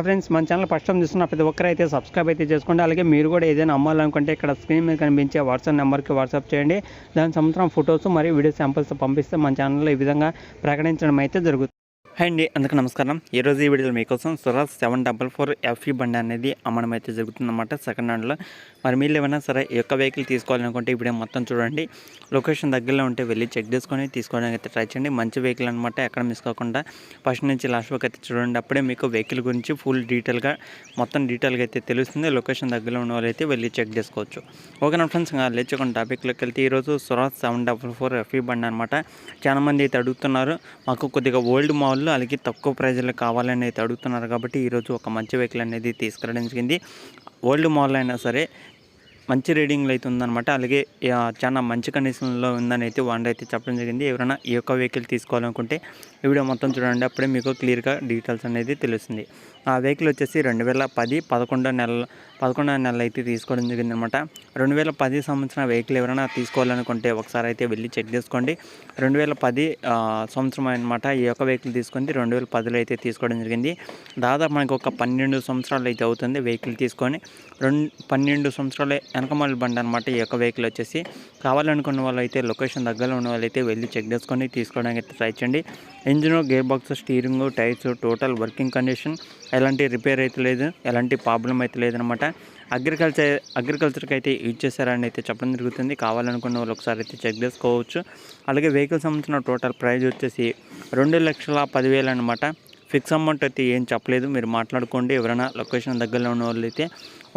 Friends మన channel first time చూస్తున్న ప్రతి ఒక్కరు అయితే సబ్స్క్రైబ్ అయితే చేసుకోండి. అలాగే మీరు కూడా ఏదైనా అమ్మాలనుకుంటే ఇక్కడ స్క్రీన్ మీద కనిపించే వాట్సాప్ నెంబర్కి వాట్సాప్ చేయండి. దాని సంవత్సరం ఫొటోస్ మరియు వీడియో శాంపిల్స్ పంపిస్తే మన ఛానల్లో ఈ విధంగా ప్రకటించడం అయితే జరుగుతుంది. హాయ్ అండి, అందుకు నమస్కారం. ఈరోజు ఈ వీడియోలో మీకోసం స్వరాజ్ 744 FE బండి అనేది అమ్మడం అయితే జరుగుతుందన్నమాట సెకండ్ హ్యాండ్లో. మరి మీరు ఏమైనా సరే ఈ యొక్క వెహికల్ తీసుకోవాలనుకుంటే ఈ వీడియో మొత్తం చూడండి. లొకేషన్ దగ్గరలో ఉంటే వెళ్ళి చెక్ చేసుకొని తీసుకోవడానికి అయితే ట్రై చేయండి. మంచి వెహికల్ అనమాట, ఎక్కడ మిస్ కాకుండా ఫస్ట్ నుంచి లాస్ట్ వరకు అయితే చూడండి. అప్పుడే మీకు వెహికల్ గురించి ఫుల్ మొత్తం డీటెయిల్గా అయితే తెలుస్తుంది. లొకేషన్ దగ్గరలో ఉన్న వాళ్ళు అయితే వెళ్ళి చెక్ చేసుకోవచ్చు. ఓకేనా ఫ్రెండ్స్, లేచుకొని టాపిక్లోకి వెళ్తే ఈరోజు స్వరాజ్ 744 FE బండి అనమాట. చాలామంది అయితే అడుగుతున్నారు, మాకు కొద్దిగా ఓల్డ్ మోడల్ అలాగే తక్కువ ప్రైజ్లో కావాలని అయితే అడుగుతున్నారు. కాబట్టి ఈరోజు ఒక మంచి వెహికల్ అనేది తీసుకురావడం జరిగింది. ఓల్డ్ మోడల్ అయినా సరే మంచి రీడింగ్లో అయితే ఉందన్నమాట. అలాగే చాలా మంచి కండిషన్లో ఉందని అయితే ఓనర్ అయితే చెప్పడం జరిగింది. ఎవరైనా ఈ యొక్క వెహికల్ తీసుకోవాలనుకుంటే ఈ వీడియో మొత్తం చూడండి, అప్పుడే మీకు క్లియర్గా డీటెయిల్స్ అనేది తెలుస్తుంది. ఆ వెహికల్ వచ్చేసి 2010 11వ నెల అయితే తీసుకోవడం జరిగింది అనమాట. 2010 సంవత్సరం వెహికల్ ఎవరైనా తీసుకోవాలనుకుంటే ఒకసారి అయితే వెళ్ళి చెక్ చేసుకోండి. 2010 సంవత్సరం అనమాట ఈ యొక్క వెహికల్ తీసుకుంది. 2010లో అయితే తీసుకోవడం జరిగింది. దాదాపు మనకు ఒక 12 సంవత్సరాలు అయితే అవుతుంది వెహికల్ తీసుకొని. 12 సంవత్సరాలు వెనకమాల బండి అనమాట ఈ యొక్క వెహికల్ వచ్చేసి. కావాలనుకున్న వాళ్ళు అయితే లొకేషన్ దగ్గరలో ఉన్న వాళ్ళు అయితే వెళ్ళి చెక్ చేసుకొని తీసుకోవడానికి అయితే ట్రై చేయండి. Engine, gear box, steering, tyres total working condition, ఎలాంటి రిపేర్ అయితే లేదు, ఎలాంటి ప్రాబ్లం అయితే లేదనమాట. అగ్రికల్చర్కి అయితే యూజ్ చేశారని అయితే చెప్పడం జరుగుతుంది. కావాలనుకున్న వాళ్ళు ఒకసారి అయితే చెక్ చేసుకోవచ్చు. అలాగే వెహికల్ సంబంధించిన టోటల్ ప్రైస్ వచ్చేసి 2,10,000 అనమాట. ఫిక్స్ అమౌంట్ అయితే ఏం చెప్పలేదు, మీరు మాట్లాడుకోండి. ఎవరైనా లొకేషన్ దగ్గరలో ఉన్న వాళ్ళు అయితే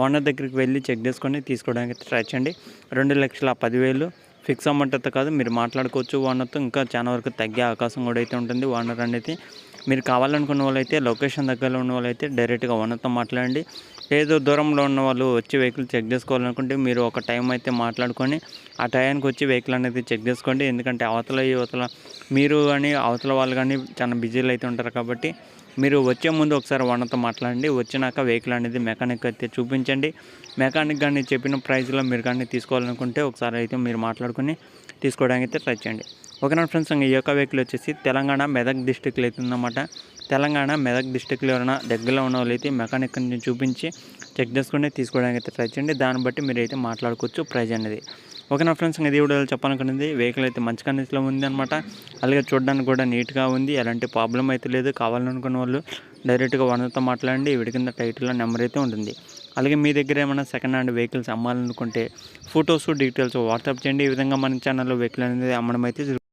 ఓనర్ దగ్గరికి వెళ్ళి చెక్ చేసుకొని తీసుకోవడానికి అయితే ట్రై చేయండి. 2,10,000 ఫిక్స్ అమౌంట్ అయితే కాదు, మీరు మాట్లాడుకోవచ్చు ఓనర్తో. ఇంకా చాలా వరకు తగ్గే అవకాశం కూడా అయితే ఉంటుంది. ఓనర్ అనేది మీరు కావాలనుకున్న వాళ్ళైతే లొకేషన్ దగ్గరలో ఉన్న వాళ్ళైతే డైరెక్ట్గా ఓనర్తో మాట్లాడండి. ఏదో దూరంలో ఉన్న వాళ్ళు వచ్చి వెహికల్ చెక్ చేసుకోవాలనుకుంటే మీరు ఒక టైం అయితే మాట్లాడుకొని ఆ టైంకి వచ్చి వెహికల్ అనేది చెక్ చేసుకోండి. ఎందుకంటే అవతల మీరు కానీ అవతల వాళ్ళు కానీ చాలా బిజీలు అయితే ఉంటారు. కాబట్టి మీరు వచ్చే ముందు ఒకసారి ఓనర్తో మాట్లాడండి. వచ్చినాక వెహికల్ అనేది మెకానిక్ అయితే చూపించండి. మెకానిక్ కానీ చెప్పిన ప్రైస్లో మీరు కానీ తీసుకోవాలనుకుంటే ఒకసారి అయితే మీరు మాట్లాడుకొని తీసుకోవడానికి అయితే ట్రై చేయండి. ఓకేనా ఫ్రెండ్స్, ఈ యొక్క వెహికల్ వచ్చేసి తెలంగాణ మెదక్ డిస్టిక్లో అయితే ఉందన్నమాట. తెలంగాణ మెదక్ డిస్టిక్లో ఎవరైనా దగ్గరలో ఉన్న వాళ్ళు అయితే మెకానిక్ నుంచి చూపించి చెక్ చేసుకుని తీసుకోవడానికి అయితే ట్రై చేయండి. దాన్ని బట్టి మీరు అయితే మాట్లాడుకోవచ్చు ప్రైజ్ అనేది. ఓకేనా ఫ్రెండ్స్, ఇది కూడా చెప్పాలనుకున్నది వెహికల్ అయితే మంచి కండిషన్లో ఉంది అనమాట. అలాగే చూడడానికి కూడా నీట్గా ఉంది, ఎలాంటి ప్రాబ్లం అయితే లేదు. కావాలనుకున్న వాళ్ళు డైరెక్ట్గా ఓనర్తో మాట్లాడండి. వీడి కింద టైటిల్లో నెంబర్ అయితే ఉంటుంది. అలాగే మీ దగ్గర ఏమైనా సెకండ్ హ్యాండ్ వెహికల్స్ అమ్మాలనుకుంటే ఫొటోస్, డీటెయిల్స్ వాట్సాప్ చేయండి. ఈ విధంగా మన ఛానల్లో వెహికల్ అనేది అమ్మడం అయితే